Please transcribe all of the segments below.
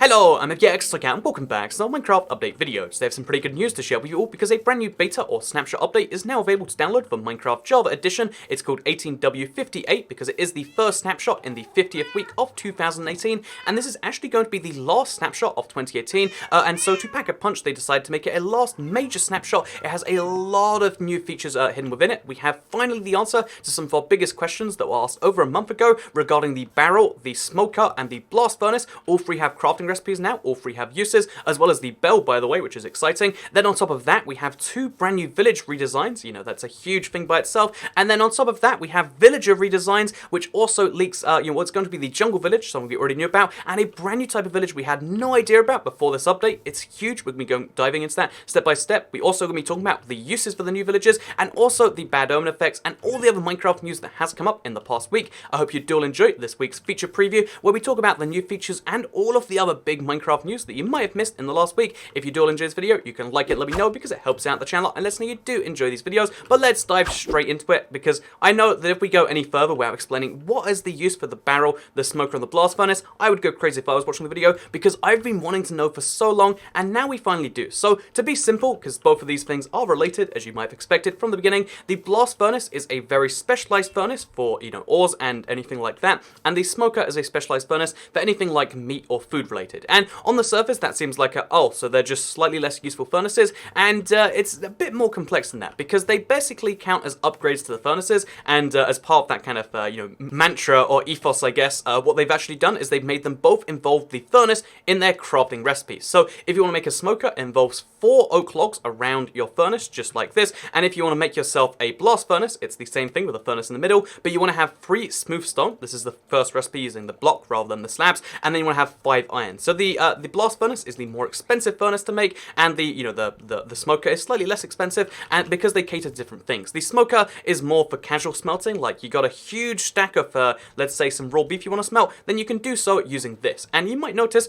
Hello, I'm Elgato and welcome back to another Minecraft update video. Today I have some pretty good news to share with you all because a brand new beta or snapshot update is now available to download for Minecraft Java Edition. It's called 18W58 because it is the first snapshot in the 50th week of 2018, and this is actually going to be the last snapshot of 2018, and so to pack a punch they decided to make it a last major snapshot. It has a lot of new features hidden within it. We have finally the answer to some of our biggest questions that were asked over a month ago regarding the barrel, the smoker, and the blast furnace. All three have crafting recipes now, all three have uses, as well as the bell, by the way, which is exciting. Then on top of that, we have two brand new village redesigns. You know, that's a huge thing by itself. And then on top of that, we have villager redesigns, which also leaks, what's going to be the jungle village, something we already knew about, and a brand new type of village we had no idea about before this update. It's huge. We're going to be diving into that step by step. We're also going to be talking about the uses for the new villages, and also the bad omen effects, and all the other Minecraft news that has come up in the past week. I hope you do all enjoy this week's feature preview, where we talk about the new features and all of the other big Minecraft news that you might have missed in the last week. If you do all enjoy this video, you can like it, let me know, because it helps out the channel and lets me know you do enjoy these videos. But let's dive straight into it, because I know that if we go any further without explaining what is the use for the barrel, the smoker, and the blast furnace, I would go crazy if I was watching the video, because I've been wanting to know for so long, and now we finally do. So to be simple, because both of these things are related, as you might have expected from the beginning, the blast furnace is a very specialized furnace for, ores and anything like that, and the smoker is a specialized furnace for anything like meat or food related. And on the surface, that seems like so they're just slightly less useful furnaces, and it's a bit more complex than that, because they basically count as upgrades to the furnaces, and as part of that kind of, mantra or ethos, I guess, what they've actually done is they've made them both involve the furnace in their crafting recipes. So if you want to make a smoker, it involves 4 oak logs around your furnace, just like this, and if you want to make yourself a blast furnace, it's the same thing with a furnace in the middle, but you want to have 3 smooth stone. This is the first recipe using the block rather than the slabs, and then you want to have 5 iron. So the blast furnace is the more expensive furnace to make, and the smoker is slightly less expensive, and because they cater to different things. The smoker is more for casual smelting, like you got a huge stack of, let's say, some raw beef you want to smelt, then you can do so using this. And you might notice,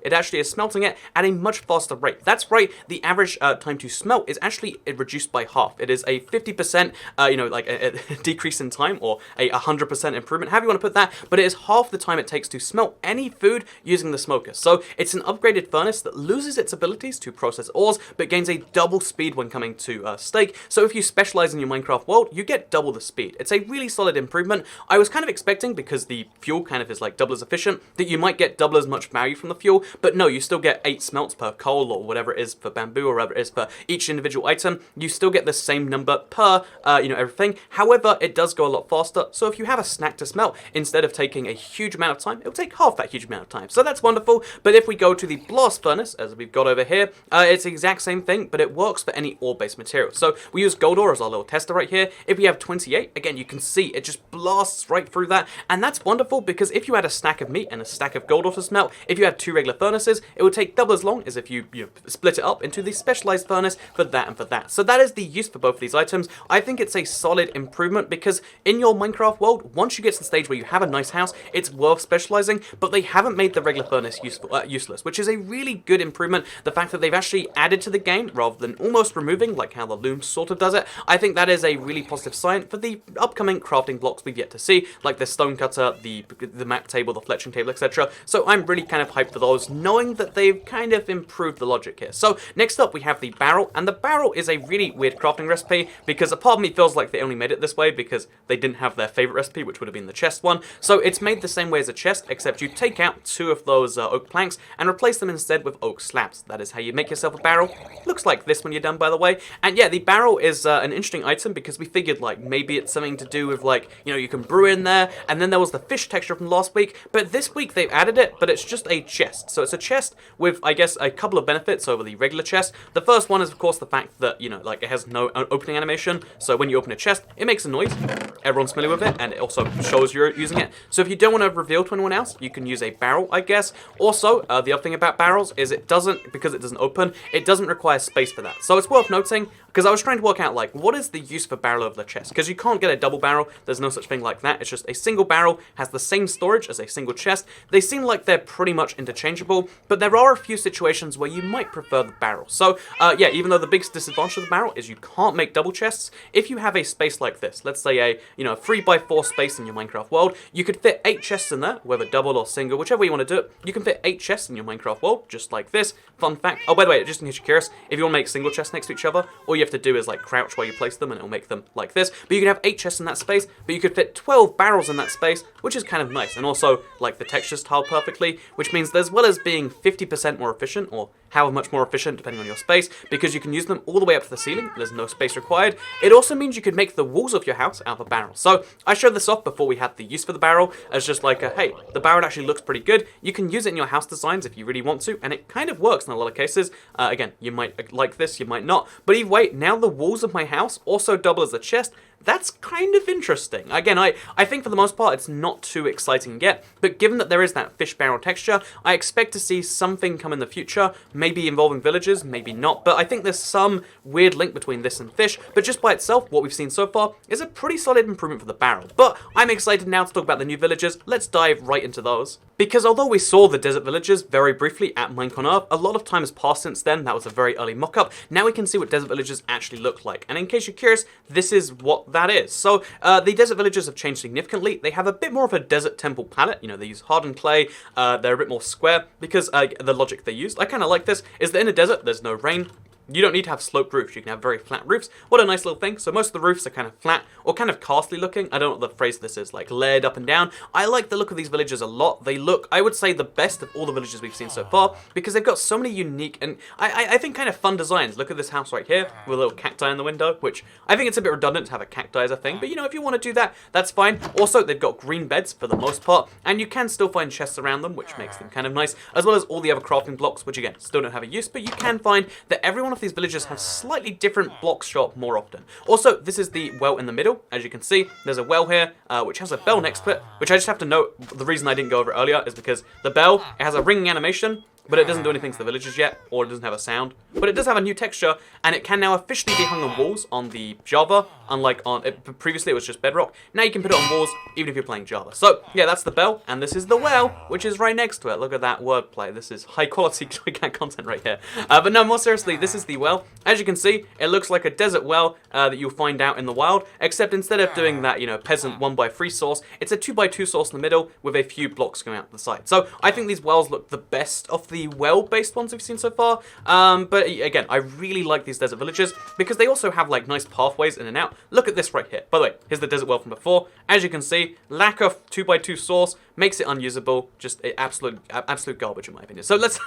it actually is smelting it at a much faster rate. That's right, the average time to smelt is actually reduced by half. It is a 50%, like a decrease in time, or a 100% improvement, however you want to put that, but it is half the time it takes to smelt any food using the smoker. So it's an upgraded furnace that loses its abilities to process ores, but gains a double speed when coming to steak. So if you specialize in your Minecraft world, you get double the speed. It's a really solid improvement. I was kind of expecting, because the fuel kind of is like double as efficient, that you might get double as much value from the fuel, but no, you still get 8 smelts per coal, or whatever it is for bamboo, or whatever it is for each individual item. You still get the same number per, everything. However, it does go a lot faster, so if you have a snack to smelt, instead of taking a huge amount of time, it'll take half that huge amount of time. So that's wonderful. But if we go to the blast furnace, as we've got over here, it's the exact same thing, but it works for any ore-based material. So we use gold ore as our little tester right here. If we have 28, again, you can see it just blasts right through that, and that's wonderful, because if you had a stack of meat and a stack of gold ore to smelt, if you had 2 regular furnaces, it would take double as long as if you split it up into the specialized furnace for that and for that. So that is the use for both of these items. I think it's a solid improvement, because in your Minecraft world, once you get to the stage where you have a nice house, it's worth specializing, but they haven't made the regular furnace useless, which is a really good improvement. The fact that they've actually added to the game rather than almost removing, like how the loom sort of does it, I think that is a really positive sign for the upcoming crafting blocks we've yet to see, like the stone cutter, the map table, the fletching table, etc. So I'm really kind of hyped for those, knowing that they've kind of improved the logic here. So next up we have the barrel, and the barrel is a really weird crafting recipe, because a part of me feels like they only made it this way because they didn't have their favorite recipe, which would have been the chest one. So it's made the same way as a chest, except you take out 2 of those oak planks and replace them instead with oak slabs. That is how you make yourself a barrel. Looks like this when you're done, by the way. And yeah, the barrel is an interesting item, because we figured like maybe it's something to do with like, you can brew in there, and then there was the fish texture from last week, but this week they've added it, but it's just a chest. So it's a chest with, I guess, a couple of benefits over the regular chest. The first one is, of course, the fact that, like it has no opening animation, so when you open a chest, it makes a noise. Everyone's familiar with it, and it also shows you're using it. So if you don't want to reveal to anyone else, you can use a barrel, I guess. Also, the other thing about barrels is because it doesn't open, it doesn't require space for that. So it's worth noting, because I was trying to work out, like, what is the use for barrel over the chest? Because you can't get a double barrel, there's no such thing like that. It's just a single barrel, has the same storage as a single chest. They seem like they're pretty much interchangeable, but there are a few situations where you might prefer the barrel. So, yeah, even though the biggest disadvantage of the barrel is you can't make double chests, if you have a space like this, let's say a 3x4 space in your Minecraft world, you could fit 8 chests in there, whether double or single, whichever you want to do it. You can fit fit 8 chests in your Minecraft world, just like this. Fun fact, oh by the way, just in case you're curious, if you want to make single chests next to each other, all you have to do is like crouch while you place them and it'll make them like this. But you can have 8 chests in that space, but you could fit 12 barrels in that space, which is kind of nice. And also, like, the textures tile perfectly, which means as well as being 50% more efficient, or how much more efficient depending on your space, because you can use them all the way up to the ceiling, there's no space required. It also means you could make the walls of your house out of a barrel. So I showed this off before we had the use for the barrel as just like a, hey, the barrel actually looks pretty good. You can use it in your house designs if you really want to, and it kind of works in a lot of cases. Again, you might like this, you might not. But either way, now the walls of my house also double as a chest. That's kind of interesting. Again, I think for the most part it's not too exciting yet, but given that there is that fish barrel texture, I expect to see something come in the future, maybe involving villagers, maybe not, but I think there's some weird link between this and fish, but just by itself, what we've seen so far is a pretty solid improvement for the barrel. But I'm excited now to talk about the new villagers. Let's dive right into those. Because although we saw the desert villagers very briefly at Minecon Earth, a lot of time has passed since then. That was a very early mock-up. Now we can see what desert villagers actually look like. And in case you're curious, this is what that is. So the desert villagers have changed significantly. They have a bit more of a desert temple palette. You know, they use hardened clay. They're a bit more square because the logic they used. I kind of like this, is that in a desert, there's no rain. You don't need to have sloped roofs, you can have very flat roofs. What a nice little thing. So most of the roofs are kind of flat or kind of castly looking. I don't know what the phrase this is, like layered up and down. I like the look of these villages a lot. They look, I would say, the best of all the villages we've seen so far because they've got so many unique and I think kind of fun designs. Look at this house right here with a little cacti in the window, which I think it's a bit redundant to have a cacti as a thing, but you know, if you want to do that, that's fine. Also, they've got green beds for the most part, and you can still find chests around them, which makes them kind of nice, as well as all the other crafting blocks, which again, still don't have a use, but you can find that every one of these villages has slightly different blocks show up more often. Also, this is the well in the middle. As you can see, there's a well here, which has a bell next to it, which I just have to note, the reason I didn't go over it earlier is because the bell, it has a ringing animation, but it doesn't do anything to the villagers yet, or it doesn't have a sound. But it does have a new texture, and it can now officially be hung on walls on the Java, unlike on previously it was just Bedrock. Now you can put it on walls, even if you're playing Java. So, yeah, that's the bell, and this is the well, which is right next to it. Look at that wordplay. This is high-quality content right here. But no, more seriously, this is the well. As you can see, it looks like a desert well that you'll find out in the wild, except instead of doing that, you know, peasant 1x3 source, it's a 2x2 source in the middle with a few blocks going out the side. So, I think these wells look the best of the well-based ones we've seen so far, but again, I really like these desert villages because they also have like nice pathways in and out. Look at this right here. By the way, here's the desert well from before. As you can see, lack of 2x2 source makes it unusable, just absolute garbage in my opinion. So let's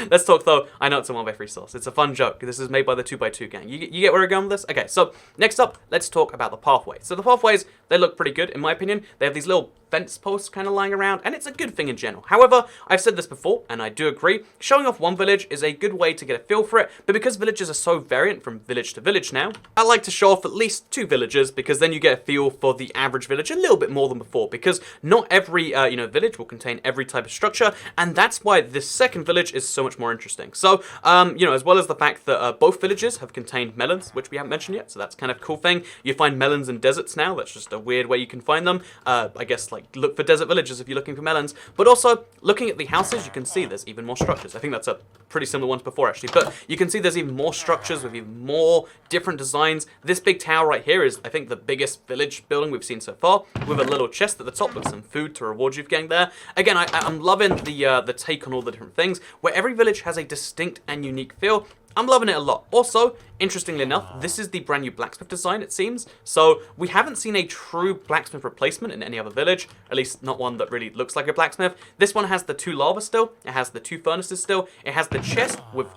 let's talk though. I know it's a 1x3 source. It's a fun joke. This is made by the 2x2 gang. You get where we're going with this? Okay, so next up, let's talk about the pathways. So the pathways, they look pretty good in my opinion. They have these little fence posts kind of lying around, and it's a good thing in general. However, I've said this before, and I do agree, showing off one village is a good way to get a feel for it, but because villages are so variant from village to village now, I like to show off at least 2 villages, because then you get a feel for the average village a little bit more than before, because not every village will contain every type of structure, and that's why this second village is so much more interesting. So, as well as the fact that both villages have contained melons, which we haven't mentioned yet, so that's kind of a cool thing. You find melons in deserts now, that's just a weird way you can find them. I guess, like, look for desert villages if you're looking for melons, but also, looking at the houses, you can see there's even more structures. I think that's a pretty similar one to before, actually, but you can see there's even more structures with even more different designs. This big tower right here is, I think, the biggest village building we've seen so far, with a little chest at the top with some food to reward you for getting there. Again, I'm loving the take on all the different things, where every village has a distinct and unique feel. I'm loving it a lot. Also, interestingly enough, this is the brand new blacksmith design, it seems. So, we haven't seen a true blacksmith replacement in any other village, at least not one that really looks like a blacksmith. This one has the 2 lava still, it has the 2 furnaces still, it has the chest with,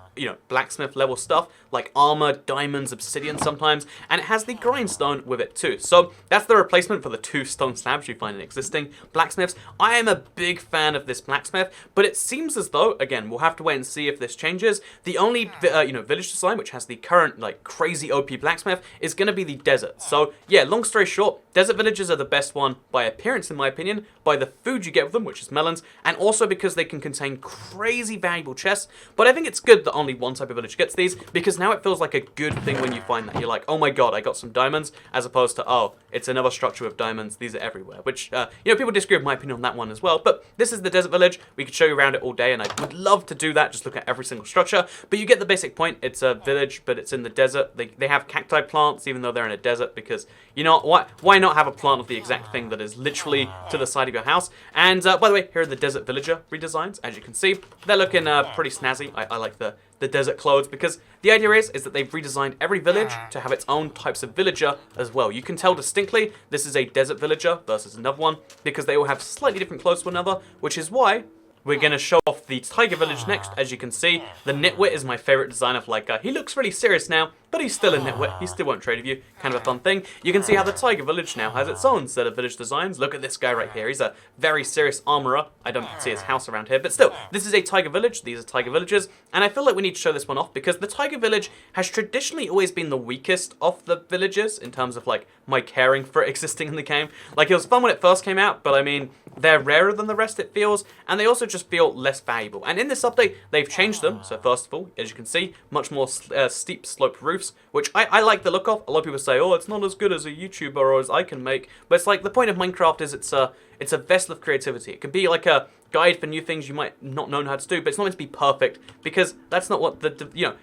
blacksmith level stuff, like armor, diamonds, obsidian sometimes, and it has the grindstone with it too. So, that's the replacement for the 2 stone slabs you find in existing blacksmiths. I am a big fan of this blacksmith, but it seems as though, again, we'll have to wait and see if this changes. The only village design, which has the current, like, crazy OP blacksmith, is going to be the desert. So, yeah, long story short, desert villages are the best one by appearance, in my opinion, by the food you get with them, which is melons, and also because they can contain crazy valuable chests. But I think it's good that only one type of village gets these, because now it feels like a good thing when you find that. You're like, oh my god, I got some diamonds, as opposed to, oh, it's another structure with diamonds, these are everywhere. Which, people disagree with my opinion on that one as well, but this is the desert village. We could show you around it all day, and I would love to do that, just look at every single structure, but you get the basic point. It's a village, but it's in the desert. They have cacti plants, even though they're in a desert, because, you know, why not have a plant of the exact thing that is literally to the side of your house? And, by the way, here are the desert villager redesigns. As you can see, they're looking pretty snazzy. I like the desert clothes, because the idea is that they've redesigned every village to have its own types of villager as well. You can tell distinctly this is a desert villager versus another one, because they all have slightly different clothes to another, which is why we're going to show off the Taiga village next. As you can see, the nitwit is my favorite design of, like, he looks really serious now, but he's still a nitwit. He still won't trade with you. Kind of a fun thing. You can see how the Taiga village now has its own set of village designs. Look at this guy right here. He's a very serious armorer. I don't see his house around here, but still, this is a Taiga village. These are Taiga villages, and I feel like we need to show this one off because the Taiga village has traditionally always been the weakest of the villages in terms of, like, my caring for it existing in the game. Like, it was fun when it first came out, but I mean, they're rarer than the rest, it feels, and they also just feel less valuable. And in this update, they've changed them. So first of all, as you can see, much more steep sloped roofs, which I like the look of. A lot of people say, oh, it's not as good as a YouTuber or as I can make, but it's like the point of Minecraft is it's a vessel of creativity. It can be like a guide for new things you might not know how to do, but it's not meant to be perfect, because that's not what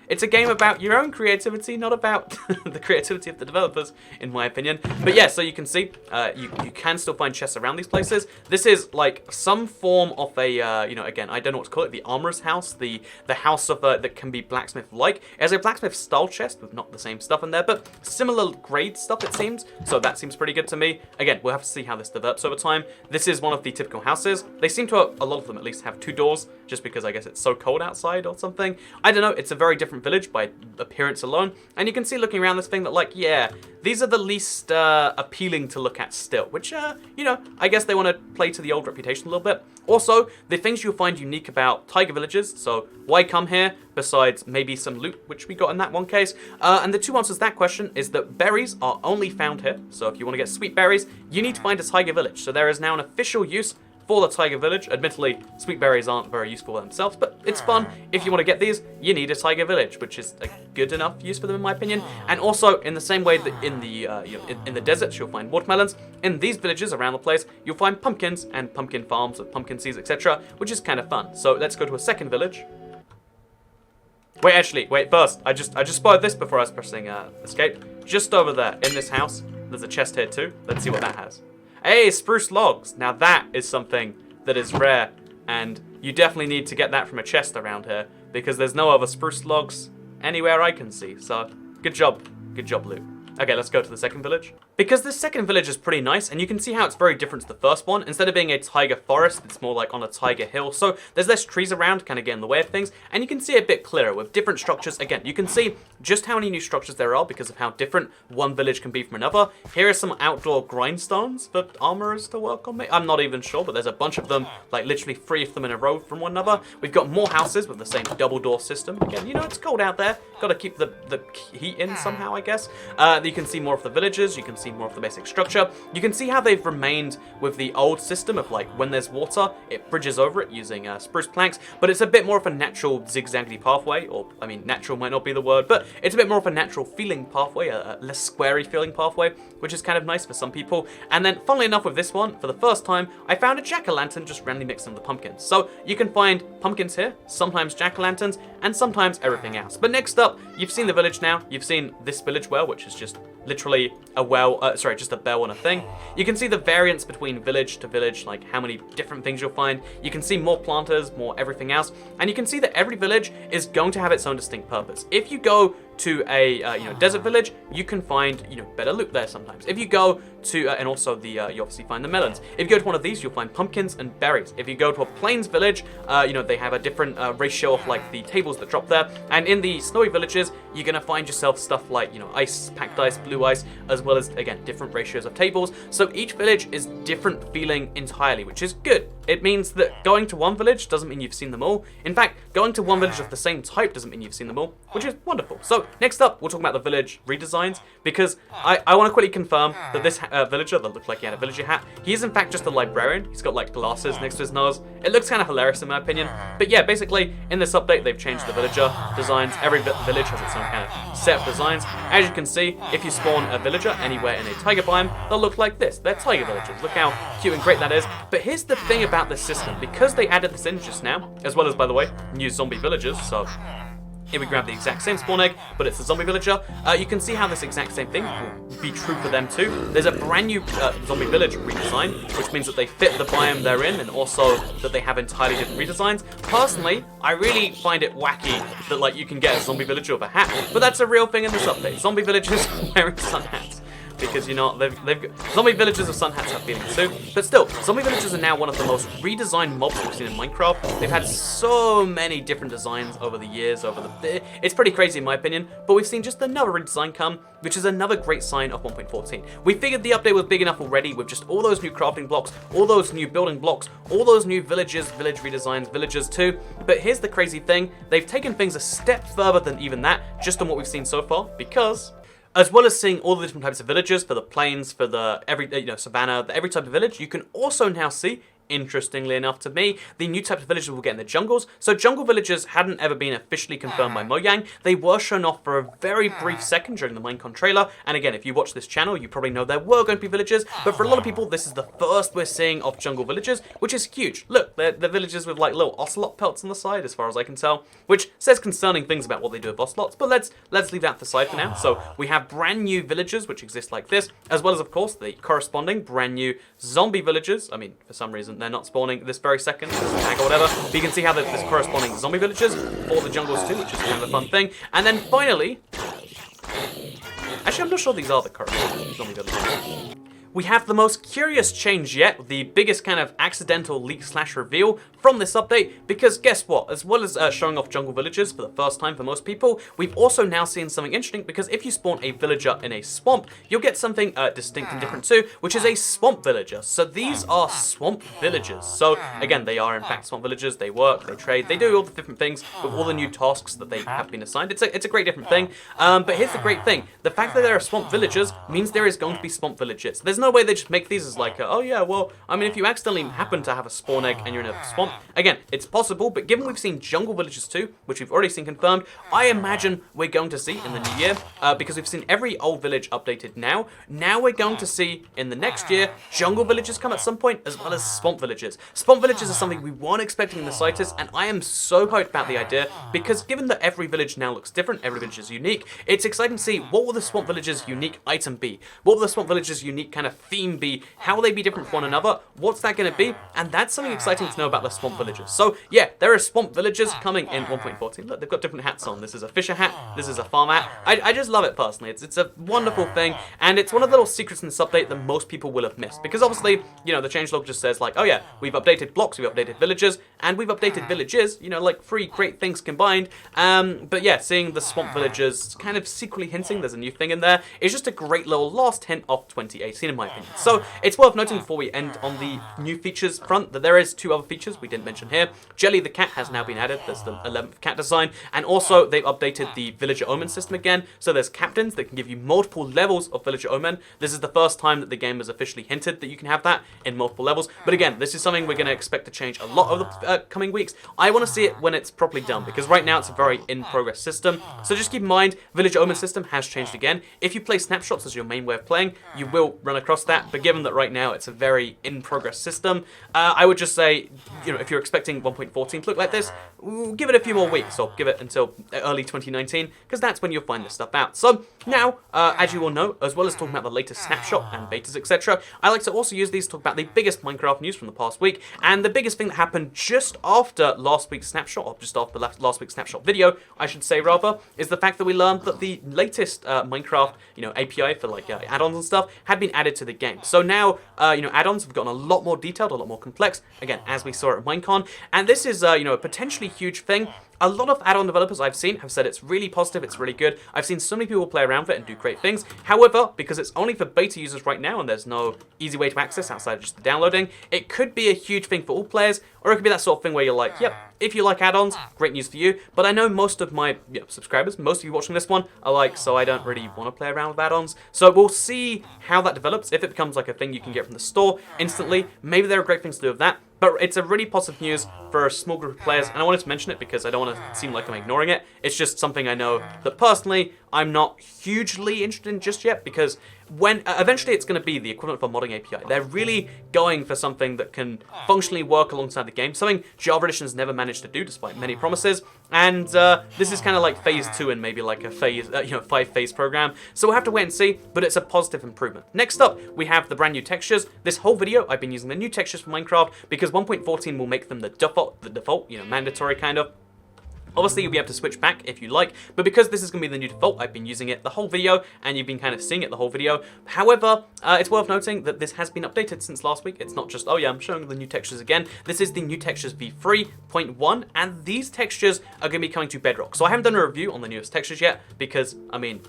it's a game about your own creativity, not about the creativity of the developers, in my opinion. But yeah, so you can see, you can still find chests around these places. This is like some form of a, again, I don't know what to call it, the armorer's house, the house of, that can be blacksmith-like. It has a blacksmith-style chest with not the same stuff in there, but similar grade stuff, it seems, so that seems pretty good to me. Again, we'll have to see how this develops over time. This is one of the typical houses. They seem to, a lot of them at least, have 2 doors, just because I guess it's so cold outside or something. I don't know, it's a very different village by appearance alone, and you can see looking around this thing that, like, yeah, these are the least appealing to look at still, which, I guess they want to play to the old reputation a little bit. Also, the things you'll find unique about Taiga villages, so why come here, besides maybe some loot, which we got in that one case, and the 2 answers to that question is that berries are only found here, so if you want to get sweet berries, you need to find a Taiga village. So there is now an official use for the Taiga village. Admittedly, sweet berries aren't very useful themselves, but it's fun. If you want to get these, you need a Taiga village, which is a good enough use for them in my opinion. And also, in the same way that in the in the deserts you'll find watermelons, in these villages around the place you'll find pumpkins and pumpkin farms with pumpkin seeds, etc., which is kind of fun. So let's go to a second village. Wait, first, I just spotted this before I was pressing escape. Just over there, in this house, there's a chest here too. Let's see what that has. Hey, spruce logs. Now that is something that is rare, and you definitely need to get that from a chest around here, because there's no other spruce logs anywhere I can see. So, good job, loot. Okay, let's go to the second village. Because this second village is pretty nice, and you can see how it's very different to the first one. Instead of being a taiga forest, it's more like on a taiga hill. So there's less trees around, kind of get in the way of things, and you can see a bit clearer with different structures. Again, you can see just how many new structures there are because of how different one village can be from another. Here are some outdoor grindstones for armorers to work on. I'm not even sure, but there's a bunch of them, like literally 3 of them in a row from one another. We've got more houses with the same double door system. Again, it's cold out there. Got to keep the heat in somehow, I guess. You can see more of the villages. You can see more of the basic structure. You can see how they've remained with the old system of, like, when there's water, it bridges over it using spruce planks, but it's a bit more of a natural zigzaggy pathway, or, I mean, natural might not be the word, but it's a bit more of a natural feeling pathway, a less squarey feeling pathway, which is kind of nice for some people. And then, funnily enough, with this one, for the first time, I found a jack-o'-lantern just randomly mixed in with the pumpkins. So you can find pumpkins here, sometimes jack-o'-lanterns, and sometimes everything else. But next up, you've seen the village now. You've seen this village well, which is just literally a well, just a bell on a thing. You can see the variance between village to village, like how many different things you'll find. You can see more planters, more everything else, and you can see that every village is going to have its own distinct purpose. If you go to a desert village, you can find better loot there sometimes. If you go to and also the you obviously find the melons. If you go to one of these, you'll find pumpkins and berries. If you go to a plains village, they have a different ratio of like the tables that drop there. And in the snowy villages, you're gonna find yourself stuff like ice, packed ice, blue ice, as well as again different ratios of tables. So each village is different feeling entirely, which is good. It means that going to one village doesn't mean you've seen them all. In fact, going to one village of the same type doesn't mean you've seen them all, which is wonderful. So next up, we'll talk about the village redesigns, because I want to quickly confirm that this villager that looked like he had a villager hat, he is in fact just a librarian. He's got like glasses next to his nose. It looks kind of hilarious in my opinion. But yeah, basically in this update, they've changed the villager designs. Every village has its own kind of set of designs. As you can see, if you spawn a villager anywhere in a taiga biome, they'll look like this. They're taiga villagers. Look how cute and great that is. But here's the thing about this system, because they added this in just now, as well as, by the way, new zombie villagers, so if we grab the exact same spawn egg, but it's a zombie villager, you can see how this exact same thing will be true for them too. There's a brand new zombie village redesign, which means that they fit the biome they're in, and also that they have entirely different redesigns. Personally, I really find it wacky that like you can get a zombie villager with a hat, but that's a real thing in this update. Zombie villagers wearing sun hats. Because, you know, they've got... Zombie villagers with sun hats have feelings too. But still, zombie villagers are now one of the most redesigned mobs we've seen in Minecraft. They've had so many different designs over the years, It's pretty crazy in my opinion, but we've seen just another redesign come, which is another great sign of 1.14. We figured the update was big enough already with just all those new crafting blocks, all those new building blocks, all those new villages, village redesigns, villagers too. But here's the crazy thing, they've taken things a step further than even that, just on what we've seen so far, because... as well as seeing all the different types of villages for the plains, for the savannah, every type of village, you can also now see, interestingly enough to me, the new type of villages we'll get in the jungles. So jungle villagers hadn't ever been officially confirmed by Mojang. They were shown off for a very brief second during the Minecon trailer. And again, if you watch this channel, you probably know there were going to be villagers. But for a lot of people, this is the first we're seeing of jungle villagers, which is huge. Look, they're villagers with like little ocelot pelts on the side, as far as I can tell, which says concerning things about what they do with ocelots. But let's leave that to the side for now. So we have brand new villagers, which exist like this, as well as, of course, the corresponding brand new zombie villagers. I mean, for some reason, they're not spawning this very second, tag or whatever, but you can see how there's corresponding zombie villagers for the jungles too, which is kind of a fun thing. And then finally, actually I'm not sure these are the corresponding zombie villagers. We have the most curious change yet, the biggest kind of accidental leak/reveal from this update, because guess what? As well as showing off jungle villagers for the first time for most people, we've also now seen something interesting, because if you spawn a villager in a swamp, you'll get something distinct and different too, which is a swamp villager. So these are swamp villagers. So again, they are in fact swamp villagers. They work, they trade, they do all the different things with all the new tasks that they have been assigned. It's a great different thing. But here's the great thing. The fact that there are swamp villagers means there is going to be swamp villagers. There's no way they just make these as like, oh yeah, well, I mean, if you accidentally happen to have a spawn egg and you're in a swamp, again, it's possible, but given we've seen jungle villagers too, which we've already seen confirmed, I imagine we're going to see in the new year, because we've seen every old village updated now. Now we're going to see in the next year, jungle villagers come at some point, as well as swamp villagers. Swamp villagers are something we weren't expecting in the Citus, and I am so hyped about the idea, because given that every village now looks different, every village is unique, it's exciting to see what will the swamp villagers' unique item be? What will the swamp villagers' unique kind of theme be? How will they be different from one another? What's that going to be? And that's something exciting to know about the swamp villagers. So yeah, there are swamp villagers coming in 1.14. Look, they've got different hats on. This is a fisher hat. This is a farm hat. I just love it personally. It's a wonderful thing, and it's one of the little secrets in this update that most people will have missed, because obviously, you know, the changelog just says like, oh yeah, we've updated blocks, we've updated villagers, and we've updated villages, you know, like 3 great things combined. But yeah, seeing the swamp villagers kind of secretly hinting there's a new thing in there is just a great little last hint of 2018 in my opinion. So it's worth noting before we end on the new features front that there is 2 other features we didn't mention here. Jelly the cat has now been added. There's the 11th cat design, and also they've updated the villager omen system again. So there's captains that can give you multiple levels of villager omen. This is the first time that the game has officially hinted that you can have that in multiple levels. But again, this is something we're going to expect to change a lot over the coming weeks. I want to see it when it's properly done, because right now it's a very in-progress system. So just keep in mind, villager omen system has changed again. If you play snapshots as your main way of playing, you will run across that. But given that right now it's a very in-progress system, I would just say, you know, if you're expecting 1.14 to look like this, give it a few more weeks, or give it until early 2019, because that's when you'll find this stuff out. So now, as you all know, as well as talking about the latest snapshot and betas, etc., I like to also use these to talk about the biggest Minecraft news from the past week, and the biggest thing that happened just after last week's snapshot, or just after last week's snapshot video, I should say rather, is the fact that we learned that the latest Minecraft, you know, API for like add-ons and stuff had been added to the game. So now, you know, add-ons have gotten a lot more detailed, a lot more complex, again, as we saw at Minecon, and this is, you know, a potentially huge thing. A lot of add-on developers I've seen have said it's really positive, it's really good. I've seen so many people play around with it and do great things. However, because it's only for beta users right now and there's no easy way to access outside of just the downloading, it could be a huge thing for all players, or it could be that sort of thing where you're like, yep, if you like add-ons, great news for you. But I know most of my subscribers, most of you watching this one, are like, so I don't really want to play around with add-ons. So we'll see how that develops. If it becomes like a thing you can get from the store instantly, maybe there are great things to do with that. But it's a really positive news for a small group of players, and I wanted to mention it because I don't want to seem like I'm ignoring it. It's just something I know that personally I'm not hugely interested in just yet, because when eventually it's going to be the equivalent of a modding API. They're really going for something that can functionally work alongside the game, something Java Edition's never managed to do despite many promises. And this is kind of like phase 2 in maybe like a phase, 5-phase program. So we'll have to wait and see, but it's a positive improvement. Next up, we have the brand new textures. This whole video, I've been using the new textures for Minecraft because 1.14 will make them the default, mandatory kind of. Obviously, you'll be able to switch back if you like, but because this is going to be the new default, I've been using it the whole video, and you've been kind of seeing it the whole video. However, it's worth noting that this has been updated since last week. It's not just, oh yeah, I'm showing the new textures again. This is the new textures v3.1, and these textures are going to be coming to Bedrock. So I haven't done a review on the newest textures yet, because, I mean,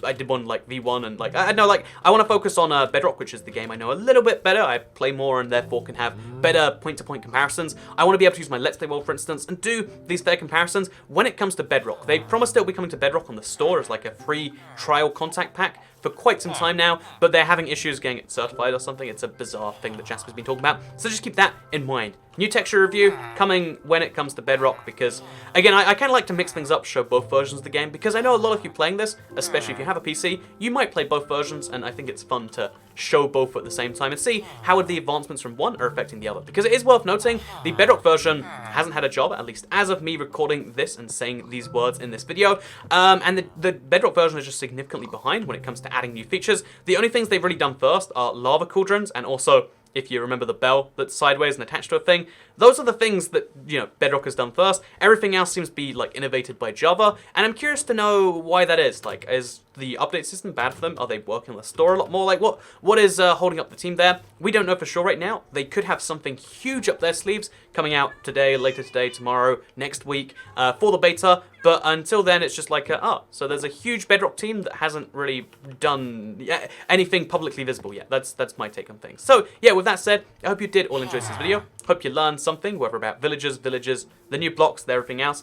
I did one like v1, and like, I want to focus on Bedrock, which is the game I know a little bit better. I play more, and therefore can have better point-to-point comparisons. I want to be able to use my Let's Play world, for instance, and do these fair comparisons. When it comes to Bedrock, they promised it'll be coming to Bedrock on the store as like a free trial contact pack for quite some time now, but they're having issues getting it certified or something. It's a bizarre thing that Jasper's been talking about, so just keep that in mind. New texture review coming when it comes to Bedrock, because, again, I kind of like to mix things up, show both versions of the game, because I know a lot of you playing this, especially if you have a PC, you might play both versions, and I think it's fun to show both at the same time and see how the advancements from one are affecting the other. Because it is worth noting, the Bedrock version hasn't had a job, at least as of me recording this and saying these words in this video, and the Bedrock version is just significantly behind when it comes to adding new features. The only things they've really done first are lava cauldrons, and also, if you remember the bell that's sideways and attached to a thing, those are the things that, Bedrock has done first. Everything else seems to be, like, innovated by Java, and I'm curious to know why that is. Like, is the update system bad for them? Are they working on the store a lot more? Like, what is holding up the team there? We don't know for sure right now. They could have something huge up their sleeves coming out today, later today, tomorrow, next week, for the beta, but until then, it's just like, so there's a huge Bedrock team that hasn't really done anything publicly visible yet. That's my take on things. So, yeah, with that said, I hope you did all enjoy this video. Hope you learned something, whether about villagers, the new blocks, everything else.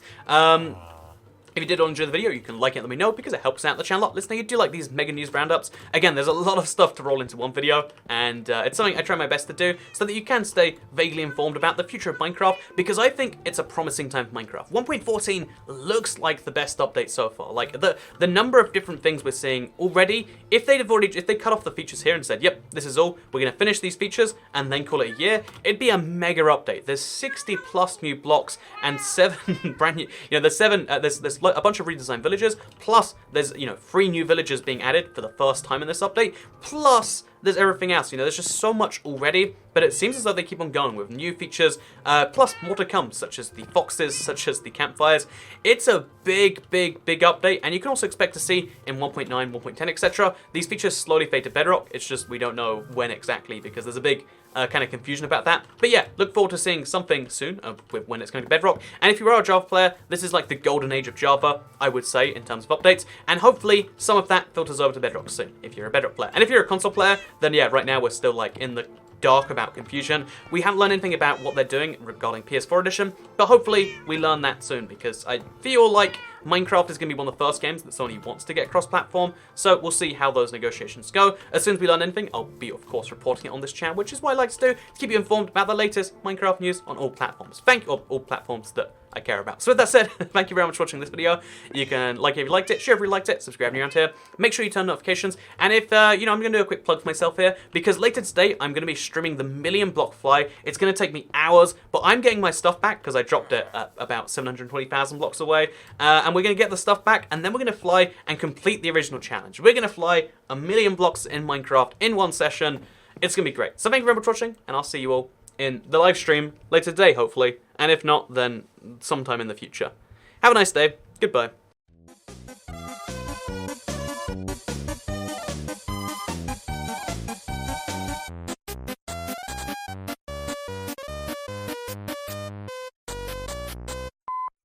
If you did all enjoy the video, you can like it and let me know, because it helps out the channel a lot. Listening, you do like these mega news roundups. Again, there's a lot of stuff to roll into one video, and it's something I try my best to do so that you can stay vaguely informed about the future of Minecraft, because I think it's a promising time for Minecraft. 1.14 looks like the best update so far. Like, the number of different things we're seeing already, if they cut off the features here and said, yep, this is all, we're going to finish these features and then call it a year, it'd be a mega update. There's 60 plus new blocks and 7 brand new, there's a bunch of redesigned villages, plus there's, 3 new villages being added for the first time in this update, plus there's everything else. There's just so much already, but it seems as though they keep on going with new features, plus more to come, such as the foxes, such as the campfires. It's a big update, and you can also expect to see in 1.9, 1.10, etc. these features slowly fade to Bedrock. It's just we don't know when exactly, because there's a big kind of confusion about that. But yeah, look forward to seeing something soon with when it's going to Bedrock. And if you are a Java player, this is like the golden age of Java, I would say, in terms of updates. And hopefully some of that filters over to Bedrock soon, if you're a Bedrock player. And if you're a console player, then yeah, right now we're still like in the dark about confusion. We haven't learned anything about what they're doing regarding PS4 edition, but hopefully we learn that soon, because I feel like Minecraft is going to be one of the first games that Sony wants to get cross-platform, so we'll see how those negotiations go. As soon as we learn anything, I'll be, of course, reporting it on this channel, which is what I like to do, to keep you informed about the latest Minecraft news on all platforms. All platforms that I care about. So with that said, thank you very much for watching this video. You can like it if you liked it, share if you liked it, subscribe if you're around here. Make sure you turn notifications, and if, I'm going to do a quick plug for myself here, because later today, I'm going to be streaming the Million Block Fly. It's going to take me hours, but I'm getting my stuff back, because I dropped it about 720,000 blocks away, and we're going to get the stuff back, and then we're going to fly and complete the original challenge. We're going to fly 1,000,000 blocks in Minecraft in one session. It's going to be great. So thank you very much for watching, and I'll see you all in the live stream later today, hopefully. And if not, then sometime in the future. Have a nice day. Goodbye.